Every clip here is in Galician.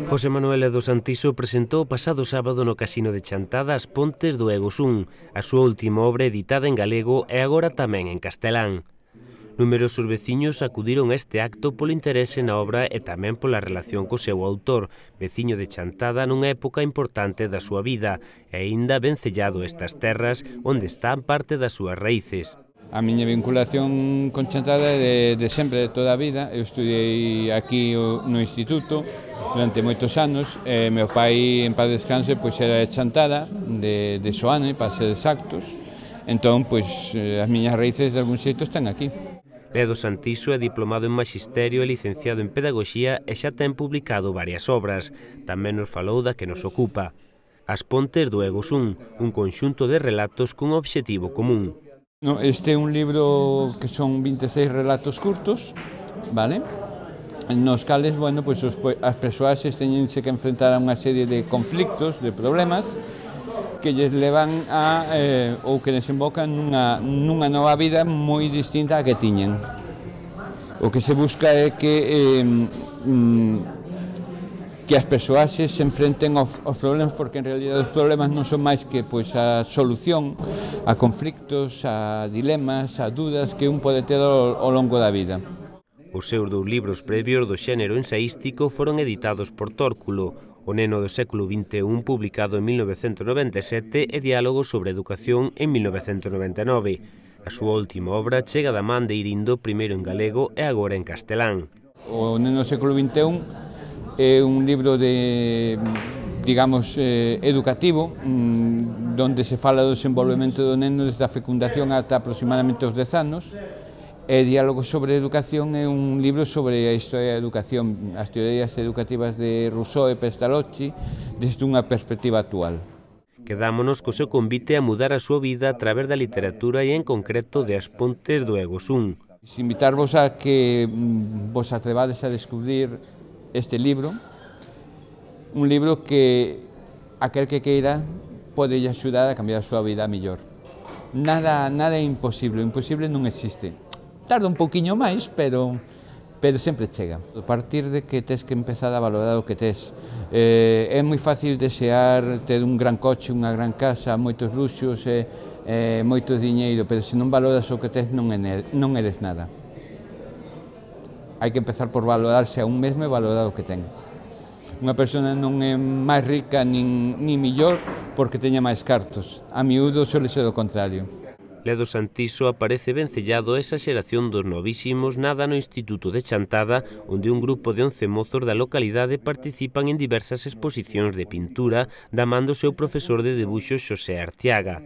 José Manuel Edo Santiso presentou o pasado sábado no Casino de Chantada As Pontes do Egosún, a súa última obra editada en galego e agora tamén en castelán. Numerosos veciños acudiron a este acto polo interese na obra e tamén pola relación co seu autor, veciño de Chantada nunha época importante da súa vida e aínda vencellado estas terras onde están parte das súas raíces. A miña vinculación con Chantada é de sempre, de toda a vida. Eu estudei aquí no instituto durante moitos anos. Meu pai, en paz descanse, pois era de Chantada, de Soane, para ser exactos. Entón, pois, as miñas raíces de algún xeito están aquí. Edo Santiso é diplomado en Maxisterio e licenciado en Pedagogía e xa ten publicado varias obras. Tamén nos falou da que nos ocupa. As Pontes do Egosún, un conxunto de relatos cun obxectivo común. Este é un libro que son 26 relatos curtos, vale? Nos cales, bueno, pois as persoaxes teñense que enfrentar a unha serie de conflictos, de problemas, que lles levan a, ou que desembocan nunha nova vida moi distinta á que tiñen. O que se busca é que as persoaxes se enfrenten aos problemas, porque en realidad os problemas non son máis que pois a solución a conflictos, a dilemas, a dudas que un pode ter ao longo da vida. Os seus dous libros previos do xénero ensaístico foron editados por Tórculo, O neno do século XXI, publicado en 1997, e Diálogos sobre educación en 1999. A súa última obra chega da man de Irindo, primeiro en galego e agora en castelán. O neno do século XXI é un libro digamos, educativo, donde se fala do desenvolvemento do neno desde a fecundación ata aproximadamente os 10 anos. E Diálogos sobre educación é un libro sobre a historia da educación, as teorías educativas de Rousseau e Pestalozzi, desde unha perspectiva actual. Quedámonos co seu convite a mudar a súa vida a través da literatura e en concreto de As Pontes do Egosún. Invitarvos a que vos atrevades a descubrir este libro, un libro que aquel que queira pode axudar a cambiar a súa vida mellor. Nada é imposible, o imposible non existe. Tarda un pouquiño máis, pero sempre chega. A partir de que tes que empezar a valorar o que tes. É moi fácil desear ter un gran coche, unha gran casa, moitos luxos e moito diñeiro, pero se non valoras o que tes non eres nada. Hai que empezar por valorarse a un mesmo e valorar o que ten. Unha persona non é máis rica nin millor porque teña máis cartos. A miúdo suele ser o contrario. Edo Santiso aparece vencellado a esa xeración dos novísimos nada no Instituto de Chantada, onde un grupo de 11 mozos da localidade participan en diversas exposicións de pintura da man do seu profesor de debuxo Xosé Arteaga.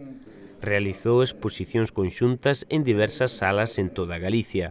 Realizou exposicións conxuntas en diversas salas en toda Galicia.